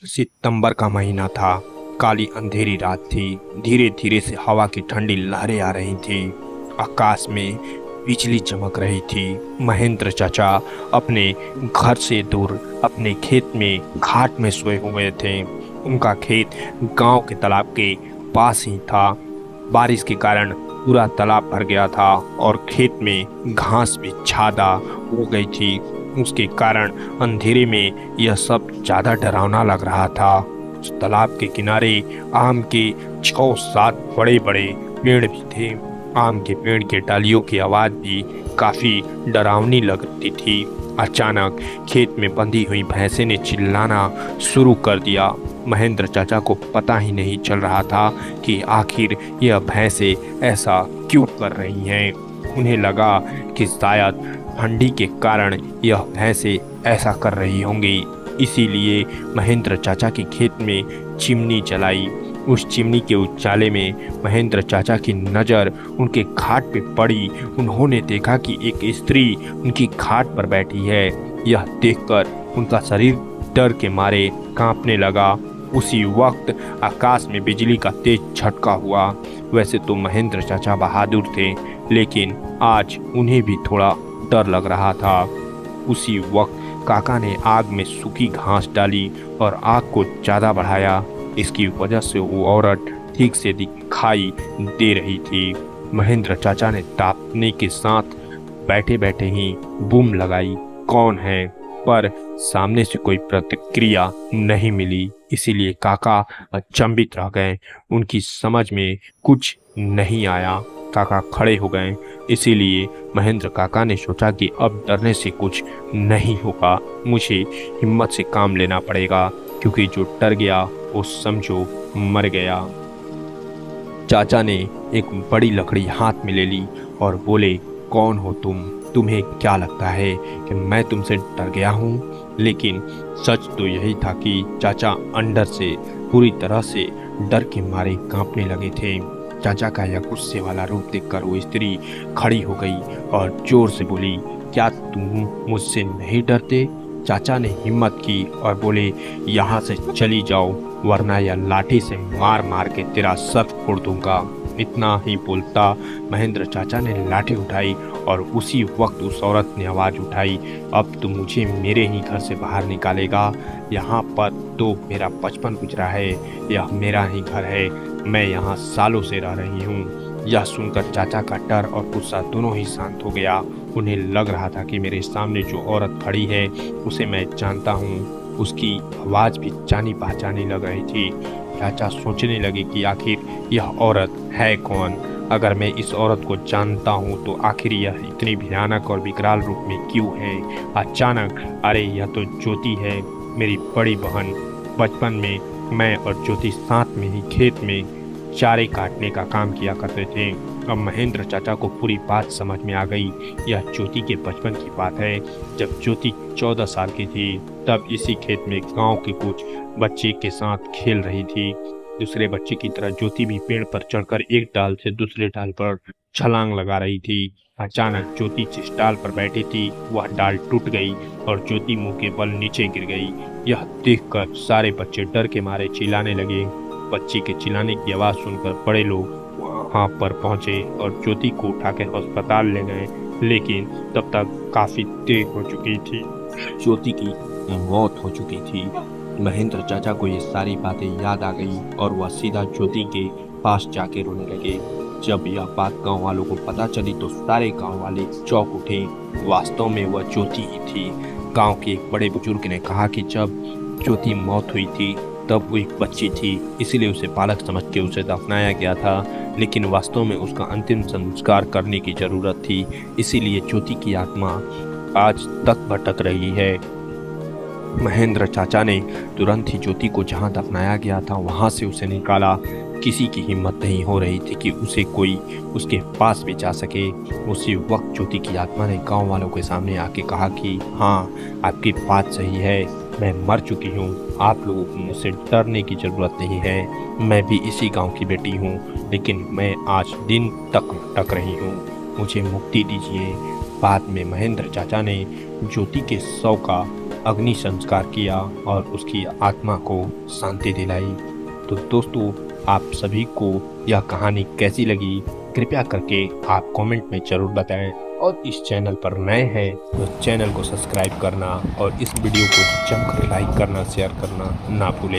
सितंबर का महीना था। काली अंधेरी रात थी। धीरे धीरे से हवा की ठंडी लहरें आ रही थी। आकाश में बिजली चमक रही थी। महेंद्र चाचा अपने घर से दूर अपने खेत में घाट में सोए हुए थे। उनका खेत गांव के तालाब के पास ही था। बारिश के कारण पूरा तालाब भर गया था और खेत में घास भी ज्यादा हो गई थी। उसके कारण अंधेरे में यह सब ज्यादा डरावना लग रहा था। उस तालाब के किनारे आम के 6-7 बड़े बड़े पेड़ भी थे। आम के पेड़ के डालियों की आवाज भी काफी डरावनी लगती थी। अचानक खेत में बंधी हुई भैंसे ने चिल्लाना शुरू कर दिया। महेंद्र चाचा को पता ही नहीं चल रहा था कि आखिर यह भैंसे ऐसा क्यों कर रही हैं। उन्हें लगा कि शायद ठंडी के कारण यह भैंसे ऐसा कर रही होंगी। इसीलिए महेंद्र चाचा के खेत में चिमनी जलाई। उस चिमनी के उजाले में महेंद्र चाचा की नज़र उनके खाट पे पड़ी। उन्होंने देखा कि एक स्त्री उनकी खाट पर बैठी है। यह देखकर उनका शरीर डर के मारे कांपने लगा। उसी वक्त आकाश में बिजली का तेज झटका हुआ। वैसे तो महेंद्र चाचा बहादुर थे, लेकिन आज उन्हें भी थोड़ा डर लग रहा था। उसी वक्त काका ने आग में सूखी घास डाली और आग को ज्यादा बढ़ाया। इसकी वजह से वो औरत ठीक से दिखाई दे रही थी। महेंद्र चाचा ने तापने के साथ बैठे बैठे ही बूम लगाई, कौन है? पर सामने से कोई प्रतिक्रिया नहीं मिली। इसीलिए काका अचंभित रह गए। उनकी समझ में कुछ नहीं आया। काका खड़े हो गए। इसीलिए महेंद्र काका ने सोचा कि अब डरने से कुछ नहीं होगा, मुझे हिम्मत से काम लेना पड़ेगा, क्योंकि जो डर गया वो समझो मर गया। चाचा ने एक बड़ी लकड़ी हाथ में ले ली और बोले, कौन हो तुम? तुम्हें क्या लगता है कि मैं तुमसे डर गया हूँ? लेकिन सच तो यही था कि चाचा अंदर से पूरी तरह से डर के मारे कांपने लगे थे। चाचा का यह गुस्से वाला रूप देखकर वो स्त्री खड़ी हो गई और जोर से बोली, क्या तुम मुझसे नहीं डरते? चाचा ने हिम्मत की और बोले, यहाँ से चली जाओ, वरना यह लाठी से मार मार के तेरा सर फोड़ दूंगा। इतना ही बोलता महेंद्र चाचा ने लाठी उठाई और उसी वक्त उस औरत ने आवाज उठाई, अब तुम मुझे मेरे ही घर से बाहर निकालेगा? यहाँ पर तो मेरा बचपन गुजरा है, यह मेरा ही घर है, मैं यहाँ सालों से रह रही हूँ। यह सुनकर चाचा का डर और गुस्सा दोनों ही शांत हो गया। उन्हें लग रहा था कि मेरे सामने जो औरत खड़ी है उसे मैं जानता हूँ। उसकी आवाज भी जानी पहचानी लग रही थी। चाचा सोचने लगे कि आखिर यह औरत है कौन? अगर मैं इस औरत को जानता हूँ तो आखिर यह इतनी भयानक और विकराल रूप में क्यों है? अचानक, अरे यह तो ज्योति है, मेरी बड़ी बहन। बचपन में मैं और ज्योति साथ में ही खेत में चारे काटने का काम किया करते थे। अब महेंद्र चाचा को पूरी बात समझ में आ गई। यह ज्योति के बचपन की बात है। जब ज्योति 14 साल की थी, तब इसी खेत में गांव के कुछ बच्चे के साथ खेल रही थी। दूसरे बच्चे की तरह ज्योति भी पेड़ पर चढ़कर एक डाल से दूसरे डाल पर छलांग लगा रही थी। अचानक ज्योति जिस डाल पर बैठी थी वह डाल टूट गई और ज्योति मुंह के बल नीचे गिर गई। यह देखकर सारे बच्चे डर के मारे चिल्लाने लगे। बच्ची के चिल्लाने की आवाज सुनकर बड़े लोग वहां पर पहुंचे और ज्योति को उठा के अस्पताल ले गए, लेकिन तब तक काफी देर हो चुकी थी। ज्योति की मौत हो चुकी थी। महेंद्र चाचा को ये सारी बातें याद आ गई और वह सीधा ज्योति के पास जाके रोने लगे। जब यह बात गांव वालों को पता चली तो सारे गांव वाले चौंक उठे। वास्तव में वह ज्योति ही थी। गांव के एक बड़े बुजुर्ग ने कहा कि जब ज्योति मौत हुई थी तब वो एक बच्ची थी, इसीलिए उसे बालक समझ के उसे दफनाया गया था, लेकिन वास्तव में उसका अंतिम संस्कार करने की जरूरत थी। इसीलिए ज्योति की आत्मा आज तक भटक रही है। महेंद्र चाचा ने तुरंत ही ज्योति को जहां दफनाया गया था वहां से उसे निकाला। किसी की हिम्मत नहीं हो रही थी कि उसे कोई उसके पास भी जा सके। उसी वक्त ज्योति की आत्मा ने गांव वालों के सामने आके कहा कि हाँ, आपकी बात सही है, मैं मर चुकी हूँ। आप लोगों को मुझसे डरने की ज़रूरत नहीं है। मैं भी इसी गांव की बेटी हूँ, लेकिन मैं आज दिन तक भटक रही हूँ। मुझे मुक्ति दीजिए। बाद में महेंद्र चाचा ने ज्योति के शव का अग्नि संस्कार किया और उसकी आत्मा को शांति दिलाई। तो दोस्तों, आप सभी को यह कहानी कैसी लगी, कृपया करके आप कमेंट में ज़रूर बताएं। और इस चैनल पर नए हैं तो चैनल को सब्सक्राइब करना और इस वीडियो को जमकर लाइक करना, शेयर करना ना भूलें।